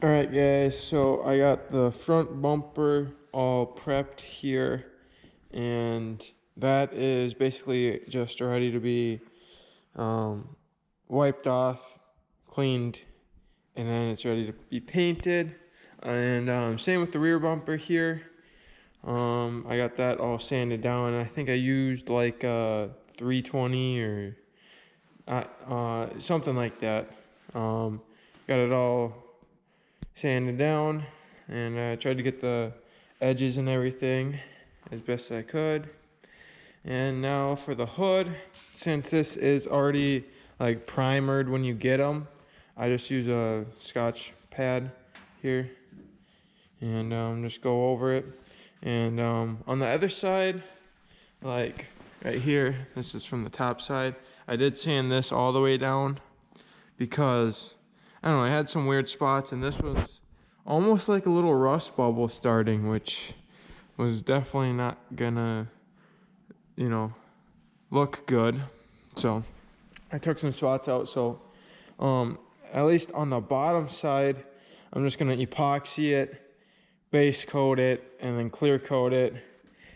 All right, guys, so I got the front bumper all prepped here, and that is basically just ready to be wiped off, cleaned, and then it's ready to be painted. And same with the rear bumper here. I got that all sanded down. I think I used like 320 or something like that. Got it all sanded down, and I tried to get the edges and everything as best I could. And now for the hood, since this is already like primered when you get them, I just use a Scotch pad here and just go over it. And on the other side, like right here, this is from the top side, I did sand this all the way down because I don't know, I had some weird spots, and this was almost like a little rust bubble starting, which was definitely not gonna, look good. So I took some spots out. So at least on the bottom side, I'm just gonna epoxy it, base coat it, and then clear coat it,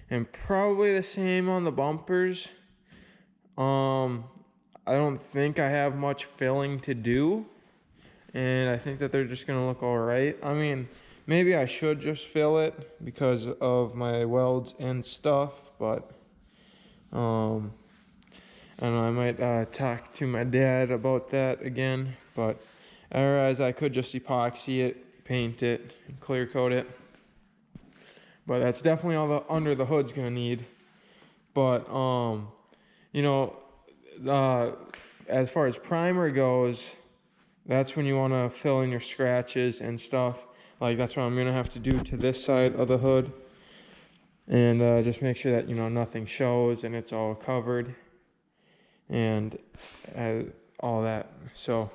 and probably the same on the bumpers. I don't think I have much filling to do, and I think that they're just gonna look all right. I mean, maybe I should just fill it because of my welds and stuff, but I don't know, I might talk to my dad about that again, but otherwise I could just epoxy it, paint it, and clear coat it. But that's definitely all the under the hood's gonna need. But as far as primer goes, that's when you want to fill in your scratches and stuff. Like that's what I'm gonna have to do to this side of the hood, and just make sure that nothing shows and it's all covered and all that. So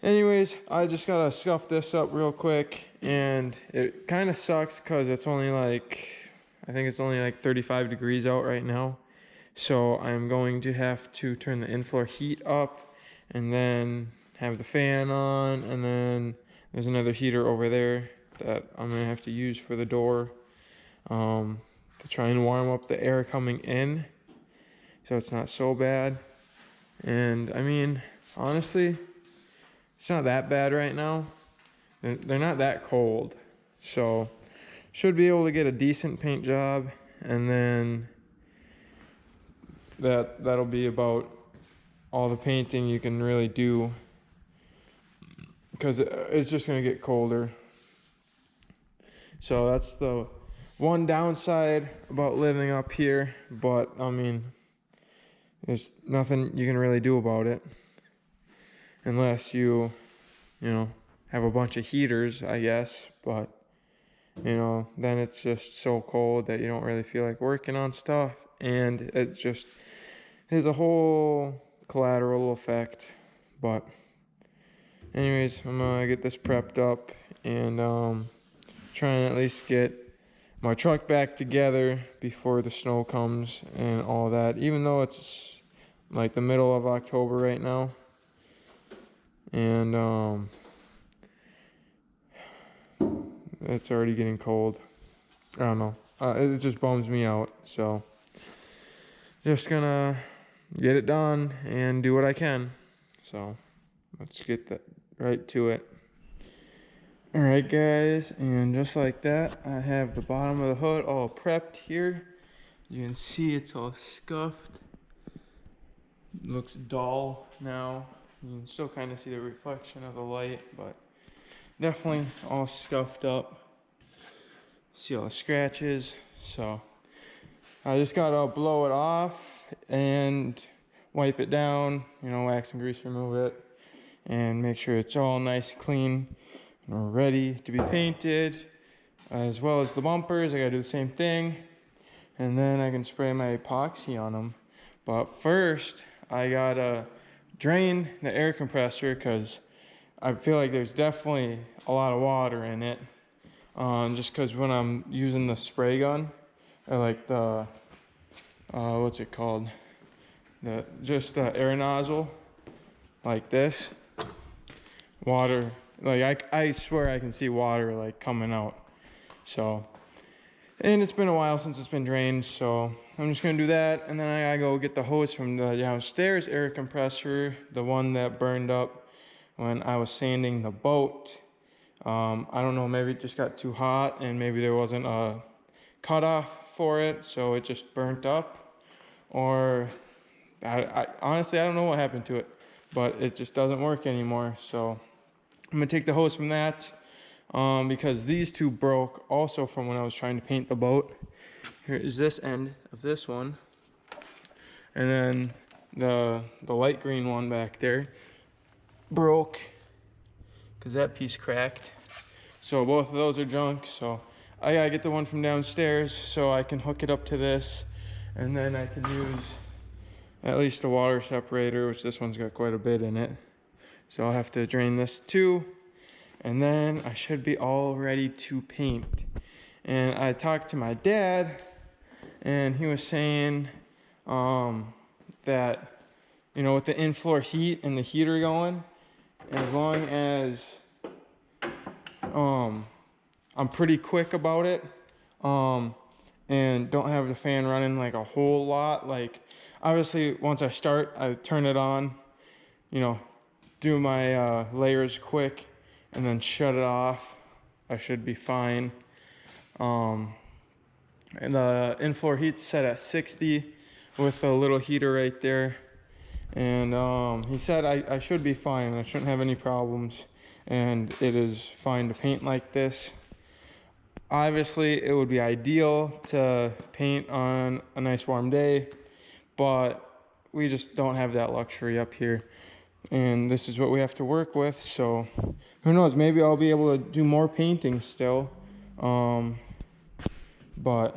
anyways, I just gotta scuff this up real quick, and it kind of sucks because it's only like, I think it's only like 35 degrees out right now. So I'm going to have to turn the in-floor heat up and then have the fan on, and then there's another heater over there that I'm gonna have to use for the door to try and warm up the air coming in so it's not so bad. And I mean, honestly, it's not that bad right now. They're not that cold, so should be able to get a decent paint job, and then that'll be about all the painting you can really do, because it's just gonna get colder. So that's the one downside about living up here, but I mean, there's nothing you can really do about it unless you have a bunch of heaters, I guess. But then it's just so cold that you don't really feel like working on stuff, and it just is a whole collateral effect. But anyways, I'm gonna get this prepped up and try and at least get my truck back together before the snow comes and all that, even though it's like the middle of October right now. And it's already getting cold. I don't know, it just bums me out. So just gonna get it done and do what I can. So let's get that right to it. All right, guys, and just like that, I have the bottom of the hood all prepped here. You can see it's all scuffed. It looks dull now. You can still kind of see the reflection of the light, but definitely all scuffed up. See all the scratches. So I just gotta blow it off and wipe it down, wax and grease remove it, and make sure it's all nice and clean and ready to be painted. As well as the bumpers, I gotta do the same thing, and then I can spray my epoxy on them. But first, I gotta drain the air compressor because I feel like there's definitely a lot of water in it. Just because when I'm using the spray gun, or like the what's it called? The air nozzle, like this, water Like I swear I can see water like coming out. So, and it's been a while since it's been drained, so I'm just gonna do that, and then I gotta go get the hose from the downstairs air compressor, the one that burned up when I was sanding the boat. I don't know, maybe it just got too hot and maybe there wasn't a cutoff for it, so it just burnt up. Or I honestly, I don't know what happened to it, but it just doesn't work anymore. So I'm gonna take the hose from that because these two broke also from when I was trying to paint the boat. Here is this end of this one, and then the light green one back there broke because that piece cracked. So both of those are junk. So I gotta get the one from downstairs so I can hook it up to this, and then I can use at least a water separator, which this one's got quite a bit in it. So I'll have to drain this too, and then I should be all ready to paint. And I talked to my dad, and he was saying that, you know, with the in-floor heat and the heater going, as long as I'm pretty quick about it, and don't have the fan running like a whole lot. Like, obviously once I start, I turn it on, you know, do my layers quick, and then shut it off. I should be fine. And the in-floor heat's set at 60 with a little heater right there. And he said I should be fine. I shouldn't have any problems. And it is fine to paint like this. Obviously, it would be ideal to paint on a nice warm day, but we just don't have that luxury up here. And this is what we have to work with. So who knows, maybe I'll be able to do more painting still. But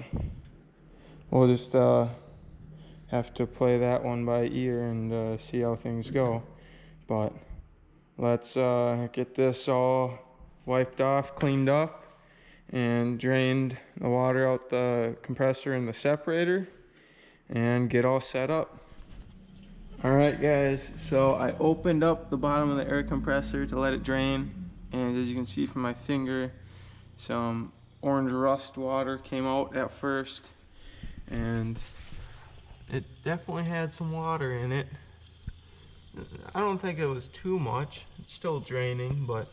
we'll just have to play that one by ear and see how things go. But let's get this all wiped off, cleaned up, and drained the water out the compressor and the separator, and get all set up. All right, guys, so I opened up the bottom of the air compressor to let it drain, and as you can see from my finger, some orange rust water came out at first, and it definitely had some water in it. I don't think it was too much. It's still draining, but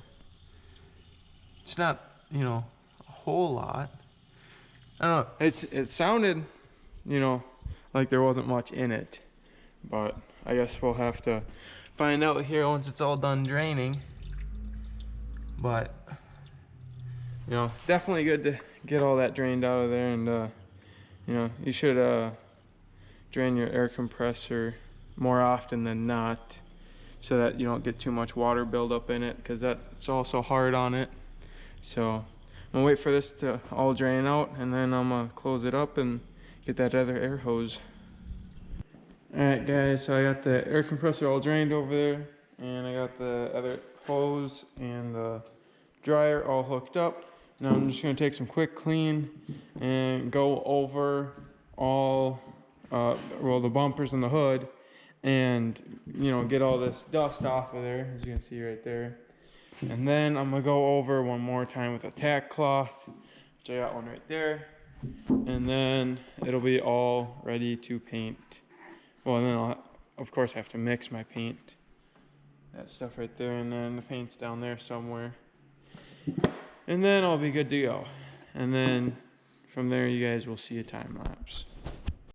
it's not, you know, a whole lot. I don't know, it sounded, you know, like there wasn't much in it, but I guess we'll have to find out here once it's all done draining. But, you know, definitely good to get all that drained out of there. And you know, you should drain your air compressor more often than not, so that you don't get too much water buildup in it, because that's also hard on it. So I'm gonna wait for this to all drain out, and then I'm gonna close it up and get that other air hose. Alright guys, so I got the air compressor all drained over there, and I got the other hose and the dryer all hooked up. Now I'm just going to take some quick clean and go over all, well, the bumpers and the hood, and, you know, get all this dust off of there, as you can see right there. And then I'm going to go over one more time with a tack cloth, which I got one right there. And then it'll be all ready to paint. Well, and then I'll, of course, have to mix my paint. That stuff right there, and then the paint's down there somewhere. And then I'll be good to go. And then from there, you guys will see a time lapse.